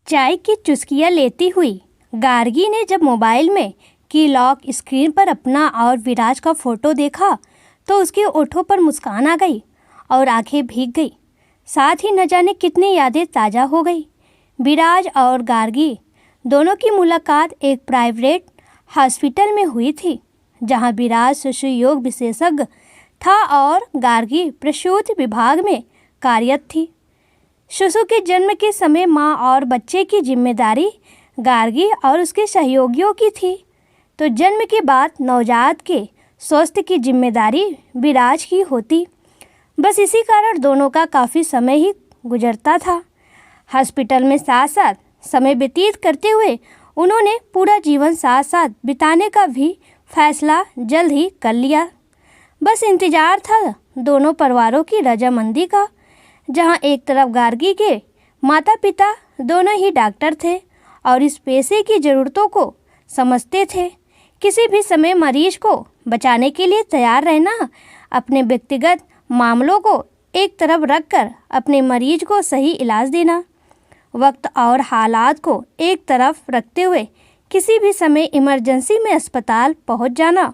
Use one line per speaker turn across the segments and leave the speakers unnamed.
चाय की चुस्कियाँ लेती हुई गार्गी ने जब मोबाइल में की लॉक स्क्रीन पर अपना और विराज का फोटो देखा तो उसके होठों पर मुस्कान आ गई और आंखें भीग गई। साथ ही न जाने कितनी यादें ताज़ा हो गई। विराज और गार्गी दोनों की मुलाकात एक प्राइवेट हॉस्पिटल में हुई थी, जहां विराज शिशु योग विशेषज्ञ था और गार्गी प्रसूति विभाग में कार्यरत थी। शिशु के जन्म के समय मां और बच्चे की जिम्मेदारी गार्गी और उसके सहयोगियों की थी, तो जन्म के बाद नवजात के स्वास्थ्य की जिम्मेदारी विराज की होती। बस इसी कारण दोनों का काफ़ी समय ही गुजरता था। हॉस्पिटल में साथ साथ समय व्यतीत करते हुए उन्होंने पूरा जीवन साथ साथ बिताने का भी फैसला जल्द ही कर लिया। बस इंतज़ार था दोनों परिवारों की रजामंदी का, जहां एक तरफ गार्गी के माता पिता दोनों ही डॉक्टर थे और इस पेशे की ज़रूरतों को समझते थे। किसी भी समय मरीज को बचाने के लिए तैयार रहना, अपने व्यक्तिगत मामलों को एक तरफ रखकर अपने मरीज को सही इलाज देना, वक्त और हालात को एक तरफ रखते हुए किसी भी समय इमरजेंसी में अस्पताल पहुंच जाना।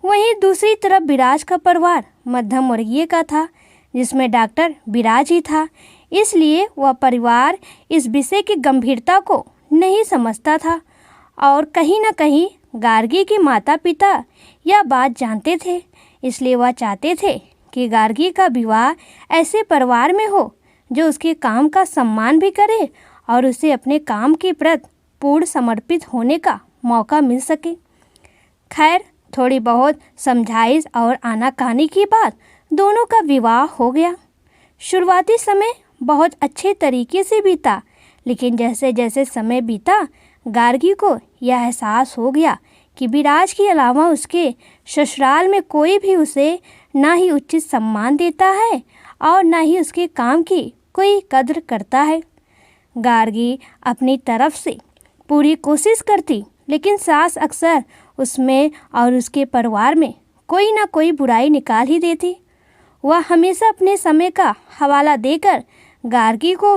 वहीं दूसरी तरफ विराज का परिवार मध्यम वर्गीय का था, जिसमें डॉक्टर विराज ही था। इसलिए वह परिवार इस विषय की गंभीरता को नहीं समझता था और कहीं न कहीं गार्गी के माता पिता यह बात जानते थे। इसलिए वह चाहते थे कि गार्गी का विवाह ऐसे परिवार में हो जो उसके काम का सम्मान भी करे और उसे अपने काम के प्रति पूर्ण समर्पित होने का मौका मिल सके। खैर, थोड़ी बहुत समझाइश और आनाकानी के बाद दोनों का विवाह हो गया। शुरुआती समय बहुत अच्छे तरीके से बीता, लेकिन जैसे जैसे समय बीता गार्गी को यह एहसास हो गया कि विराज के अलावा उसके ससुराल में कोई भी उसे ना ही उचित सम्मान देता है और ना ही उसके काम की कोई कद्र करता है। गार्गी अपनी तरफ से पूरी कोशिश करती, लेकिन सास अक्सर उसमें और उसके परिवार में कोई ना कोई बुराई निकाल ही देती। वह हमेशा अपने समय का हवाला देकर गार्गी को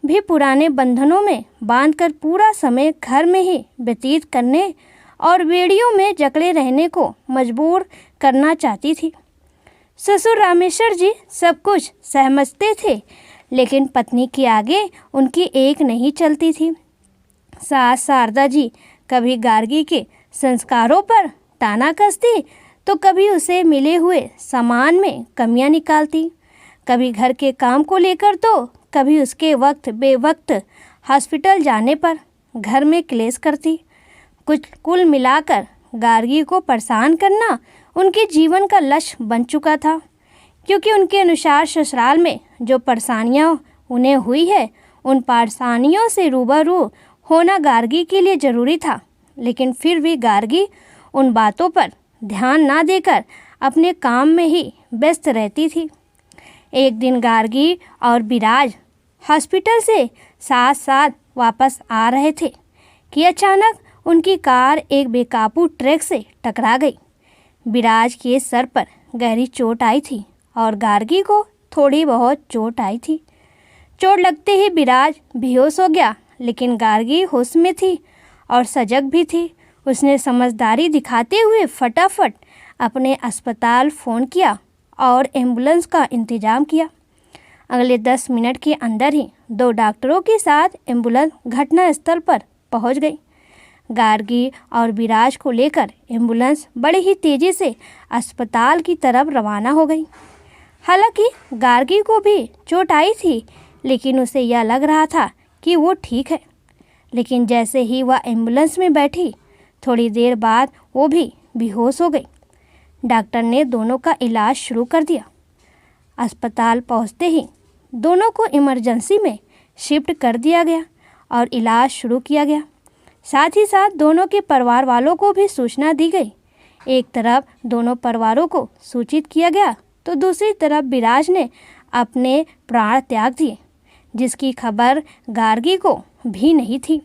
भी पुराने बंधनों में बांधकर पूरा समय घर में ही व्यतीत करने और बेड़ियों में जकड़े रहने को मजबूर करना चाहती थी। ससुर रामेश्वर जी सब कुछ सहमते थे, लेकिन पत्नी के आगे उनकी एक नहीं चलती थी। सास शारदा जी कभी गार्गी के संस्कारों पर ताना कसती, तो कभी उसे मिले हुए सामान में कमियां निकालती। कभी घर के काम को लेकर तो कभी उसके वक्त बेवक्त हॉस्पिटल जाने पर घर में क्लेश करती। कुल मिलाकर गार्गी को परेशान करना उनके जीवन का लक्ष्य बन चुका था, क्योंकि उनके अनुसार ससुराल में जो परेशानियां उन्हें हुई है, उन परेशानियों से रूबरू होना गार्गी के लिए ज़रूरी था। लेकिन फिर भी गार्गी उन बातों पर ध्यान ना देकर अपने काम में ही व्यस्त रहती थी। एक दिन गार्गी और विराज हॉस्पिटल से साथ साथ वापस आ रहे थे कि अचानक उनकी कार एक बेकाबू ट्रक से टकरा गई। विराज के सर पर गहरी चोट आई थी और गार्गी को थोड़ी बहुत चोट आई थी। चोट लगते ही विराज बेहोश हो गया, लेकिन गार्गी होश में थी और सजग भी थी। उसने समझदारी दिखाते हुए फटाफट अपने अस्पताल फ़ोन किया और एम्बुलेंस का इंतज़ाम किया। अगले 10 मिनट के अंदर ही 2 डॉक्टरों के साथ एम्बुलेंस घटनास्थल पर पहुंच गई। गार्गी और विराज को लेकर एम्बुलेंस बड़ी ही तेज़ी से अस्पताल की तरफ रवाना हो गई। हालांकि गार्गी को भी चोट आई थी, लेकिन उसे यह लग रहा था कि वो ठीक है। लेकिन जैसे ही वह एम्बुलेंस में बैठी, थोड़ी देर बाद वो भी बेहोश हो गई। डॉक्टर ने दोनों का इलाज शुरू कर दिया। अस्पताल पहुंचते ही दोनों को इमरजेंसी में शिफ्ट कर दिया गया और इलाज शुरू किया गया। साथ ही साथ दोनों के परिवार वालों को भी सूचना दी गई। एक तरफ दोनों परिवारों को सूचित किया गया, तो दूसरी तरफ विराज ने अपने प्राण त्याग दिए, जिसकी खबर गार्गी को भी नहीं थी।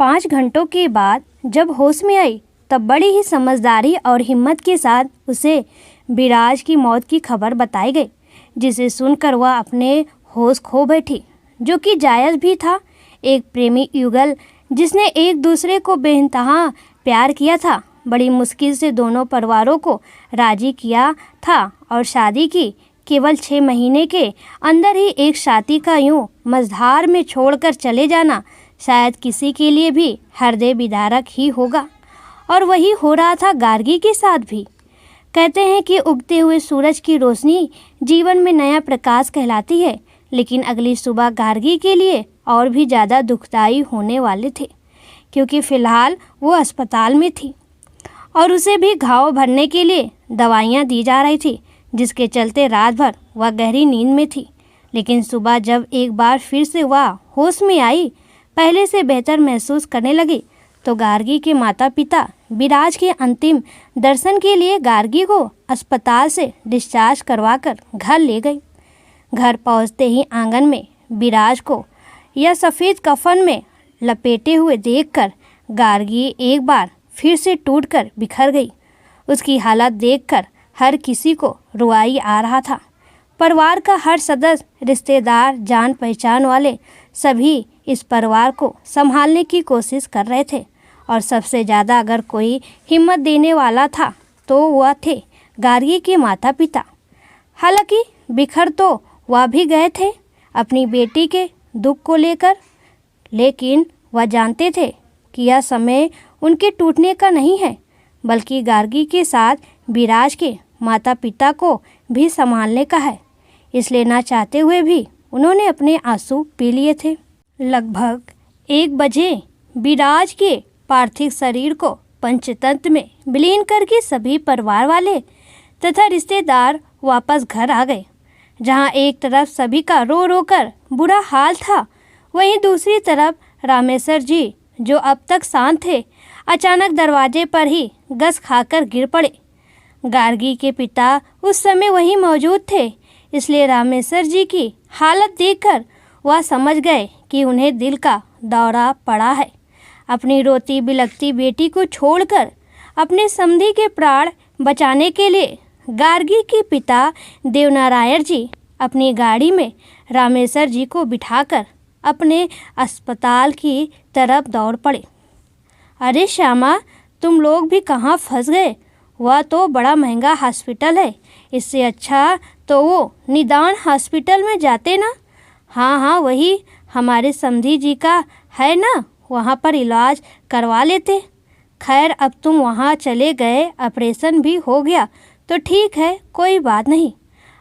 5 घंटों के बाद जब होश में आई, तब बड़ी ही समझदारी और हिम्मत के साथ उसे विराज की मौत की खबर बताई गई, जिसे सुनकर वह अपने होश खो बैठी, जो कि जायज़ भी था। एक प्रेमी युगल जिसने एक दूसरे को बेइंतहा प्यार किया था, बड़ी मुश्किल से दोनों परिवारों को राजी किया था और शादी की। केवल 6 महीने के अंदर ही एक साथी का यूं मझधार में छोड़कर चले जाना शायद किसी के लिए भी हृदय विदारक ही होगा। और वही हो रहा था गार्गी के साथ भी। कहते हैं कि उगते हुए सूरज की रोशनी जीवन में नया प्रकाश कहलाती है, लेकिन अगली सुबह गार्गी के लिए और भी ज़्यादा दुखदाई होने वाले थे, क्योंकि फ़िलहाल वो अस्पताल में थी और उसे भी घाव भरने के लिए दवाइयाँ दी जा रही थी, जिसके चलते रात भर वह गहरी नींद में थी। लेकिन सुबह जब एक बार फिर से वह होश में आई, पहले से बेहतर महसूस करने लगी, तो गार्गी के माता पिता विराज के अंतिम दर्शन के लिए गार्गी को अस्पताल से डिस्चार्ज करवाकर घर ले गई। घर पहुंचते ही आंगन में विराज को यह सफ़ेद कफन में लपेटे हुए देखकर गार्गी एक बार फिर से टूटकर बिखर गई। उसकी हालत देखकर हर किसी को रुआई आ रहा था। परिवार का हर सदस्य, रिश्तेदार, जान पहचान वाले सभी इस परिवार को संभालने की कोशिश कर रहे थे, और सबसे ज़्यादा अगर कोई हिम्मत देने वाला था तो वह थे गार्गी के माता पिता। हालांकि बिखर तो वह भी गए थे अपनी बेटी के दुख को लेकर, लेकिन वह जानते थे कि यह समय उनके टूटने का नहीं है, बल्कि गार्गी के साथ विराज के माता पिता को भी संभालने का है। इसलिए ना चाहते हुए भी उन्होंने अपने आंसू पी लिए थे। लगभग 1 बजे विराज के पार्थिव शरीर को पंचतंत्र में विलीन करके सभी परिवार वाले तथा रिश्तेदार वापस घर आ गए। जहां एक तरफ सभी का रो रो कर बुरा हाल था, वहीं दूसरी तरफ रामेश्वर जी, जो अब तक शांत थे, अचानक दरवाजे पर ही गस खाकर गिर पड़े। गार्गी के पिता उस समय वहीं मौजूद थे, इसलिए रामेश्वर जी की हालत देखकर वह समझ गए कि उन्हें दिल का दौरा पड़ा है। अपनी रोती बिलखती बेटी को छोड़कर अपने समधी के प्राण बचाने के लिए गार्गी के पिता देवनारायण जी अपनी गाड़ी में रामेश्वर जी को बिठाकर अपने अस्पताल की तरफ दौड़ पड़े। अरे श्यामा, तुम लोग भी कहाँ फंस गए? वह तो बड़ा महंगा हॉस्पिटल है, इससे अच्छा तो वो निदान हॉस्पिटल में जाते ना। हाँ हाँ, वही हमारे समधी जी का है ना, वहाँ पर इलाज करवा लेते। खैर, अब तुम वहाँ चले गए, ऑपरेशन भी हो गया तो ठीक है, कोई बात नहीं।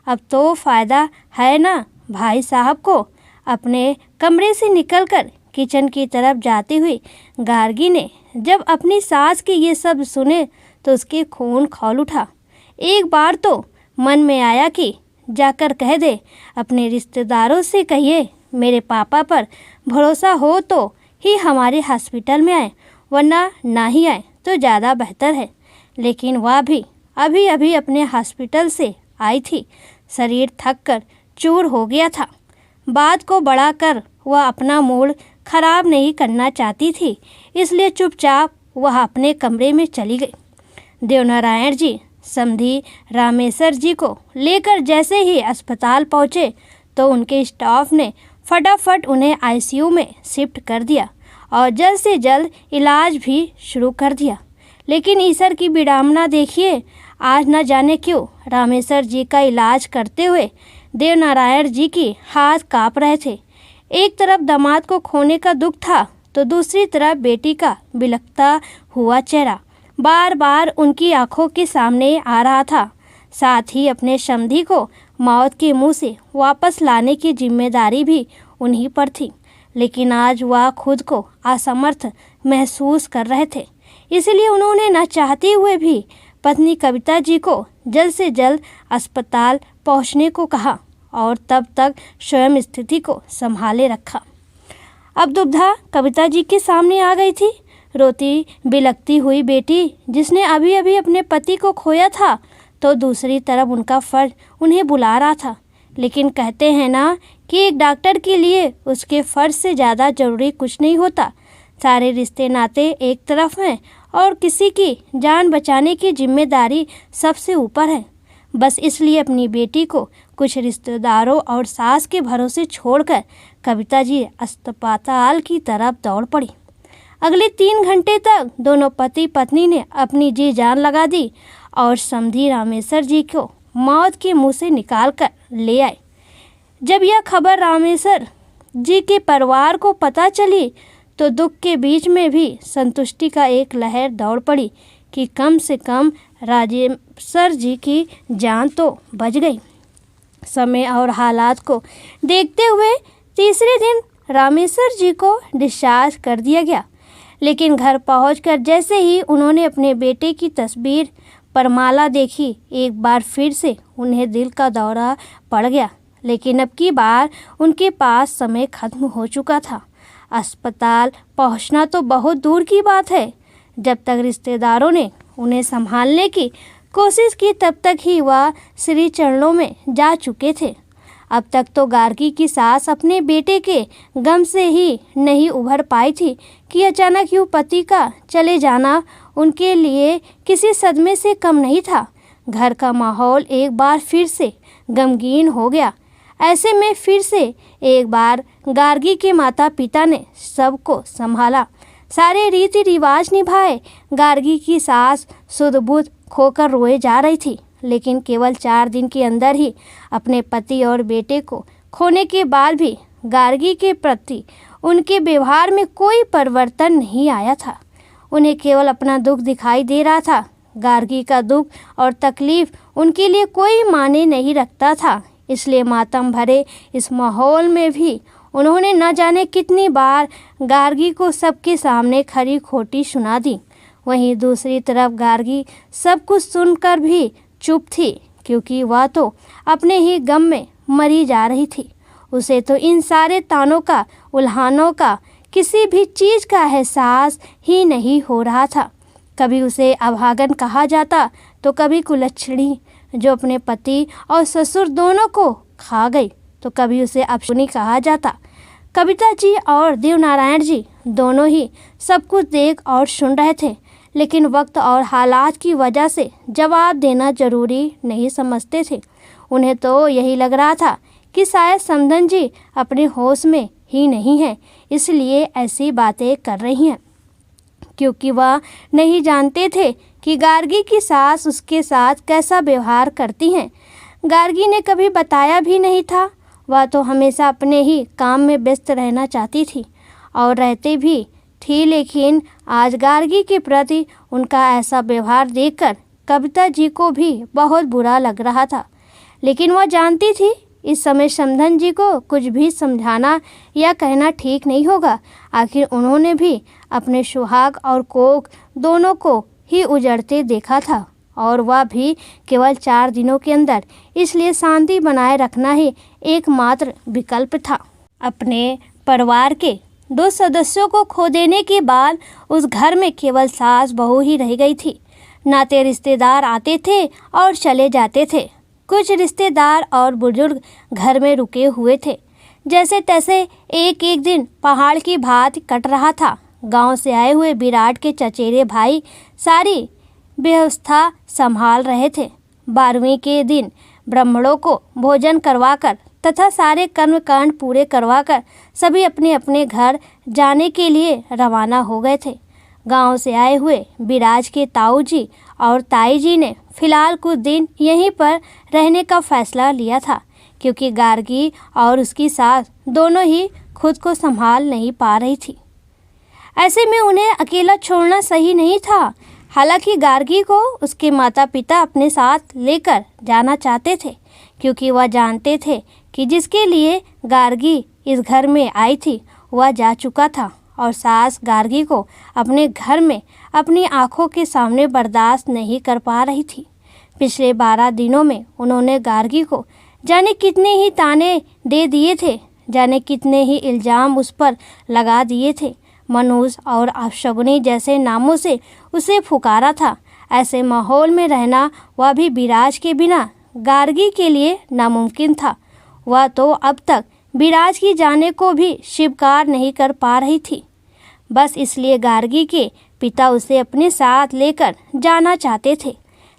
अब तो फ़ायदा है ना भाई साहब को। अपने कमरे से निकलकर किचन की तरफ जाती हुई गार्गी ने जब अपनी सास के ये सब सुने तो उसके खून खौल उठा। एक बार तो मन में आया कि जाकर कह दे, अपने रिश्तेदारों से कहिए मेरे पापा पर भरोसा हो तो ही हमारे हॉस्पिटल में आए, वरना ना ही आए तो ज़्यादा बेहतर है। लेकिन वह भी अभी अभी अपने हॉस्पिटल से आई थी, शरीर थक कर चूर हो गया था। बात को बढ़ाकर वह अपना मूड खराब नहीं करना चाहती थी, इसलिए चुपचाप वह अपने कमरे में चली गई। देवनारायण जी समधी रामेश्वर जी को लेकर जैसे ही अस्पताल पहुँचे तो उनके स्टाफ ने फटाफट उन्हें आईसीयू में शिफ्ट कर दिया और जल्द से जल्द इलाज भी शुरू कर दिया। लेकिन ईश्वर की विडंबना देखिए, आज न जाने क्यों रामेश्वर जी का इलाज करते हुए देवनारायण जी की हाथ काँप रहे थे। एक तरफ दामाद को खोने का दुख था तो दूसरी तरफ बेटी का बिलखता हुआ चेहरा बार बार उनकी आंखों के सामने आ रहा था। साथ ही अपने समधी को मौत के मुंह से वापस लाने की जिम्मेदारी भी उन्हीं पर थी, लेकिन आज वह खुद को असमर्थ महसूस कर रहे थे। इसलिए उन्होंने न चाहते हुए भी पत्नी कविता जी को जल्द से जल्द अस्पताल पहुंचने को कहा और तब तक स्वयं स्थिति को संभाले रखा। अब दुविधा कविता जी के सामने आ गई थी। रोती बिलखती हुई बेटी जिसने अभी अभी अपने पति को खोया था, तो दूसरी तरफ उनका फर्ज उन्हें बुला रहा था। लेकिन कहते हैं ना कि एक डॉक्टर के लिए उसके फर्ज से ज़्यादा ज़रूरी कुछ नहीं होता। सारे रिश्ते नाते एक तरफ हैं और किसी की जान बचाने की जिम्मेदारी सबसे ऊपर है। बस इसलिए अपनी बेटी को कुछ रिश्तेदारों और सास के भरोसे छोड़कर कविता जी अस्पताल की तरफ दौड़ पड़ी। अगले 3 घंटे तक दोनों पति पत्नी ने अपनी जी जान लगा दी और समधी रामेश्वर जी को मौत के मुंह से निकाल कर ले आए। जब यह खबर रामेश्वर जी के परिवार को पता चली तो दुख के बीच में भी संतुष्टि का एक लहर दौड़ पड़ी कि कम से कम रामेश्वर जी की जान तो बच गई। समय और हालात को देखते हुए तीसरे दिन रामेश्वर जी को डिस्चार्ज कर दिया गया। लेकिन घर पहुंचकर जैसे ही उन्होंने अपने बेटे की तस्वीर पर माला देखी, एक बार फिर से उन्हें दिल का दौरा पड़ गया। लेकिन अब की बार उनके पास समय खत्म हो चुका था। अस्पताल पहुंचना तो बहुत दूर की बात है। जब तक रिश्तेदारों ने उन्हें संभालने की कोशिश की तब तक ही वह श्री चरणों में जा चुके थे। अब तक तो गार्गी की सास अपने बेटे के गम से ही नहीं उभर पाई थी कि अचानक यूँ पति का चले जाना उनके लिए किसी सदमे से कम नहीं था। घर का माहौल एक बार फिर से गमगीन हो गया। ऐसे में फिर से एक बार गार्गी के माता पिता ने सबको संभाला, सारे रीति रिवाज निभाए। गार्गी की सास सुध-बुध खोकर रोए जा रही थी, लेकिन केवल 4 दिन के अंदर ही अपने पति और बेटे को खोने के बाद भी गार्गी के प्रति उनके व्यवहार में कोई परिवर्तन नहीं आया था। उन्हें केवल अपना दुख दिखाई दे रहा था। गार्गी का दुख और तकलीफ उनके लिए कोई मायने नहीं रखता था। इसलिए मातम भरे इस माहौल में भी उन्होंने न जाने कितनी बार गार्गी को सबके सामने खरी खोटी सुना दी। वहीं दूसरी तरफ गार्गी सब कुछ सुनकर भी चुप थी, क्योंकि वह तो अपने ही गम में मरी जा रही थी। उसे तो इन सारे तानों का, उल्हानों का, किसी भी चीज़ का एहसास ही नहीं हो रहा था। कभी उसे अभागन कहा जाता तो कभी कुलच्छणी जो अपने पति और ससुर दोनों को खा गई, तो कभी उसे अपशकुनी कहा जाता। कविता जी और देवनारायण जी दोनों ही सब कुछ देख और सुन रहे थे, लेकिन वक्त और हालात की वजह से जवाब देना जरूरी नहीं समझते थे। उन्हें तो यही लग रहा था कि शायद समधन जी अपने होश में ही नहीं हैं, इसलिए ऐसी बातें कर रही हैं, क्योंकि वह नहीं जानते थे कि गार्गी की सास उसके साथ कैसा व्यवहार करती हैं। गार्गी ने कभी बताया भी नहीं था। वह तो हमेशा अपने ही काम में व्यस्त रहना चाहती थी और रहते भी थी, लेकिन आज गार्गी के प्रति उनका ऐसा व्यवहार देखकर कविता जी को भी बहुत बुरा लग रहा था। लेकिन वह जानती थी इस समय समधन जी को कुछ भी समझाना या कहना ठीक नहीं होगा। आखिर उन्होंने भी अपने सुहाग और कोख दोनों को ही उजड़ते देखा था, और वह भी केवल 4 दिनों के अंदर। इसलिए शांति बनाए रखना ही एकमात्र विकल्प था। अपने परिवार के 2 सदस्यों को खो देने के बाद उस घर में केवल सास बहू ही रह गई थी। नाते रिश्तेदार आते थे और चले जाते थे। कुछ रिश्तेदार और बुजुर्ग घर में रुके हुए थे। जैसे तैसे एक एक दिन पहाड़ की भांति कट रहा था। गांव से आए हुए विराट के चचेरे भाई सारी व्यवस्था संभाल रहे थे। 12वीं के दिन ब्राह्मणों को भोजन करवाकर तथा सारे कर्मकांड पूरे करवाकर सभी अपने अपने घर जाने के लिए रवाना हो गए थे। गांव से आए हुए विराज के ताऊ जी और ताई जी ने फिलहाल कुछ दिन यहीं पर रहने का फैसला लिया था, क्योंकि गार्गी और उसकी सास दोनों ही खुद को संभाल नहीं पा रही थी। ऐसे में उन्हें अकेला छोड़ना सही नहीं था। हालांकि गार्गी को उसके माता पिता अपने साथ लेकर जाना चाहते थे, क्योंकि वह जानते थे कि जिसके लिए गार्गी इस घर में आई थी वह जा चुका था, और सास गार्गी को अपने घर में अपनी आंखों के सामने बर्दाश्त नहीं कर पा रही थी। पिछले 12 दिनों में उन्होंने गार्गी को जाने कितने ही ताने दे दिए थे, जाने कितने ही इल्ज़ाम उस पर लगा दिए थे। मनूस और अपशकुनी जैसे नामों से उसे पुकारा था। ऐसे माहौल में रहना वह भी विराज के बिना गार्गी के लिए नामुमकिन था। वह तो अब तक विराज की जाने को भी स्वीकार नहीं कर पा रही थी। बस इसलिए गार्गी के पिता उसे अपने साथ लेकर जाना चाहते थे,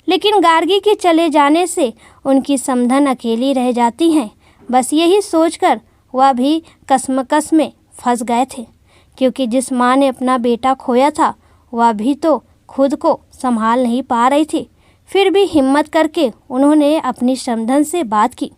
लेकिन गार्गी के चले जाने से उनकी समधन अकेली रह जाती हैं। बस यही सोचकर वह भी कसमकस में फंस गए थे, क्योंकि जिस माँ ने अपना बेटा खोया था वह भी तो खुद को संभाल नहीं पा रही थी। फिर भी हिम्मत करके उन्होंने अपनी समधन से बात की।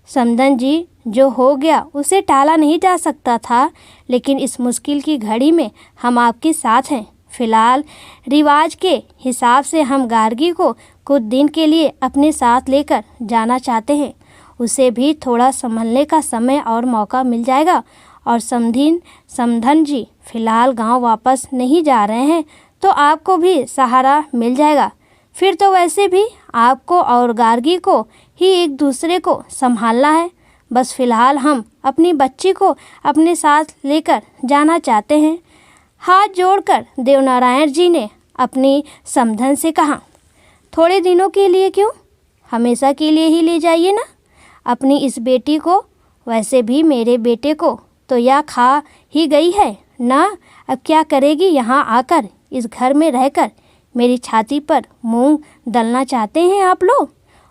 समधन जी, जो हो गया उसे टाला नहीं जा सकता था, लेकिन इस मुश्किल की घड़ी में हम आपके साथ हैं। फ़िलहाल रिवाज के हिसाब से हम गार्गी को कुछ दिन के लिए अपने साथ लेकर जाना चाहते हैं। उसे भी थोड़ा संभलने का समय और मौका मिल जाएगा। और समधन जी फ़िलहाल गांव वापस नहीं जा रहे हैं, तो आपको भी सहारा मिल जाएगा। फिर तो वैसे भी आपको और गार्गी को ही एक दूसरे को संभालना है। बस फ़िलहाल हम अपनी बच्ची को अपने साथ लेकर जाना चाहते हैं। हाथ जोड़कर देवनारायण जी ने अपनी समधन से कहा, थोड़े दिनों के लिए क्यों, हमेशा के लिए ही ले जाइए ना अपनी इस बेटी को। वैसे भी मेरे बेटे को तो यह खा ही गई है ना, अब क्या करेगी यहाँ आकर, इस घर में रहकर। मेरी छाती पर मूंग दलना चाहते हैं आप लोग।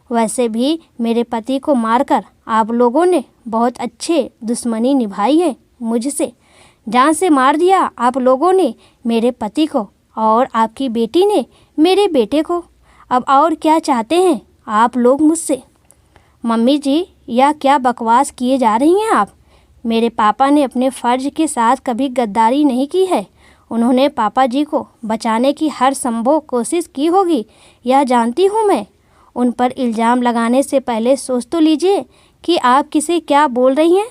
वैसे भी मेरे पति को मारकर आप लोगों ने बहुत अच्छे दुश्मनी निभाई है मुझसे। जान से मार दिया आप लोगों ने मेरे पति को, और आपकी बेटी ने मेरे बेटे को। अब और क्या चाहते हैं आप लोग मुझसे? मम्मी जी, यह क्या बकवास किए जा रही हैं आप? मेरे पापा ने अपने फ़र्ज के साथ कभी गद्दारी नहीं की है। उन्होंने पापा जी को बचाने की हर संभव कोशिश की होगी, यह जानती हूँ मैं। उन पर इल्ज़ाम लगाने से पहले सोच तो लीजिए कि आप किसे क्या बोल रही हैं।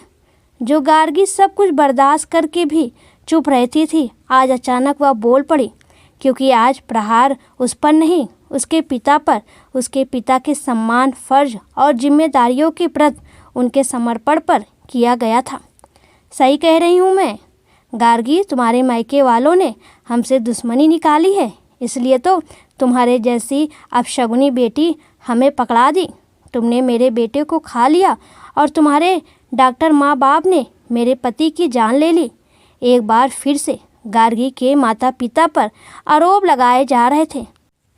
जो गार्गी सब कुछ बर्दाश्त करके भी चुप रहती थी, आज अचानक वह बोल पड़ी, क्योंकि आज प्रहार उस पर नहीं, उसके पिता पर, उसके पिता के सम्मान, फ़र्ज और जिम्मेदारियों के प्रति उनके समर्पण पर किया गया था। सही कह रही हूँ मैं? गार्गी, तुम्हारे मायके वालों ने हमसे दुश्मनी निकाली है, इसलिए तो तुम्हारे जैसी अपशगुनी बेटी हमें पकड़ा दी। तुमने मेरे बेटे को खा लिया और तुम्हारे डॉक्टर माँ बाप ने मेरे पति की जान ले ली। एक बार फिर से गार्गी के माता पिता पर आरोप लगाए जा रहे थे,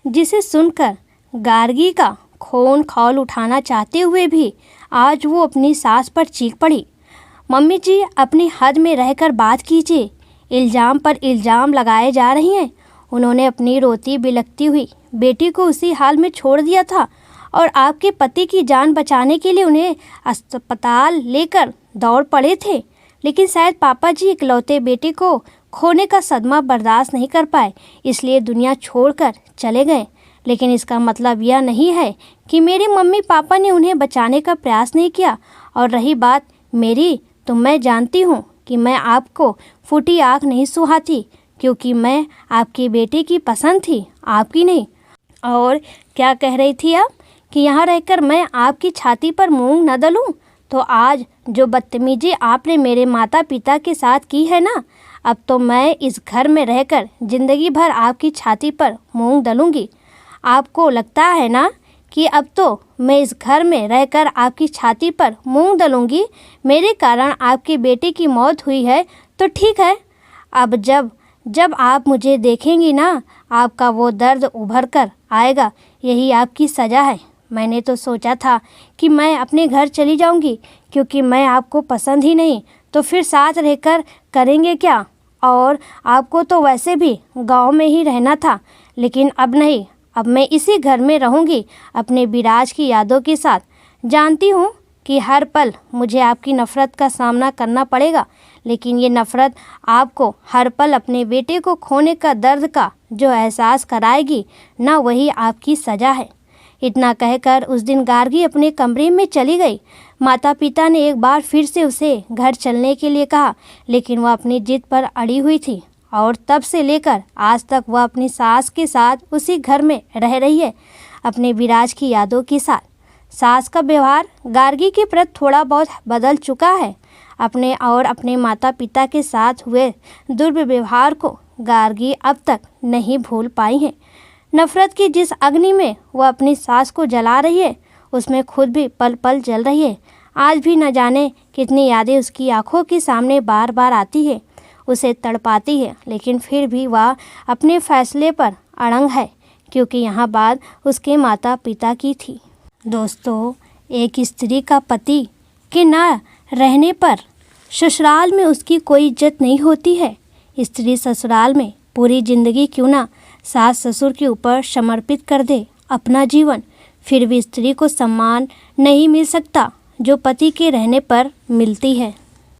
जिसे सुनकर गार्गी का खून खौल उठाना चाहते हुए भी आज वो अपनी सास पर चीख पड़ी। मम्मी जी, अपनी हद में रहकर बात कीजिए। इल्ज़ाम पर इल्ज़ाम लगाए जा रही हैं। उन्होंने अपनी रोती बिलखती हुई बेटी को उसी हाल में छोड़ दिया था, और आपके पति की जान बचाने के लिए उन्हें अस्पताल लेकर दौड़ पड़े थे। लेकिन शायद पापा जी इकलौते बेटे को खोने का सदमा बर्दाश्त नहीं कर पाए, इसलिए दुनिया छोड़कर चले गए। लेकिन इसका मतलब यह नहीं है कि मेरे मम्मी पापा ने उन्हें बचाने का प्रयास नहीं किया। और रही बात मेरी, तो मैं जानती हूँ कि मैं आपको फूटी आँख नहीं सुहाती, क्योंकि मैं आपकी बेटी की पसंद थी, आपकी नहीं। और क्या कह रही थी आप कि यहाँ रहकर मैं आपकी छाती पर मूंग न दलूं? तो आज जो बदतमीजी आपने मेरे माता पिता के साथ की है ना, अब तो मैं इस घर में रहकर ज़िंदगी भर आपकी छाती पर मूंग दलूंगी। आपको लगता है ना कि अब तो मैं इस घर में रहकर आपकी छाती पर मूंग दलूंगी? मेरे कारण आपके बेटे की मौत हुई है तो ठीक है, अब जब आप मुझे देखेंगी ना, आपका वो दर्द उभर कर आएगा। यही आपकी सज़ा है। मैंने तो सोचा था कि मैं अपने घर चली जाऊंगी, क्योंकि मैं आपको पसंद ही नहीं, तो फिर साथ रहकर करेंगे क्या? और आपको तो वैसे भी गांव में ही रहना था, लेकिन अब नहीं, अब मैं इसी घर में रहूंगी अपने विराज की यादों के साथ। जानती हूँ कि हर पल मुझे आपकी नफ़रत का सामना करना पड़ेगा, लेकिन ये नफ़रत आपको हर पल अपने बेटे को खोने का दर्द का जो एहसास कराएगी ना, वही आपकी सज़ा है। इतना कहकर उस दिन गार्गी अपने कमरे में चली गई। माता पिता ने एक बार फिर से उसे घर चलने के लिए कहा, लेकिन वह अपनी जिद पर अड़ी हुई थी, और तब से लेकर आज तक वह अपनी सास के साथ उसी घर में रह रही है, अपने विराज की यादों के साथ। सास का व्यवहार गार्गी के प्रति थोड़ा बहुत बदल चुका है। अपने और अपने माता पिता के साथ हुए दुर्व्यवहार को गार्गी अब तक नहीं भूल पाई है। नफ़रत की जिस अग्नि में वह अपनी सास को जला रही है, उसमें खुद भी पल पल जल रही है। आज भी न जाने कितनी यादें उसकी आंखों के सामने बार बार आती है, उसे तड़पाती है, लेकिन फिर भी वह अपने फैसले पर अड़ंग है, क्योंकि यहाँ बात उसके माता पिता की थी। दोस्तों, एक स्त्री का पति के ना रहने पर ससुराल में उसकी कोई इज्जत नहीं होती है। स्त्री ससुराल में पूरी जिंदगी क्यों ना सास ससुर के ऊपर समर्पित कर दे अपना जीवन, फिर भी स्त्री को सम्मान नहीं मिल सकता जो पति के रहने पर मिलती है।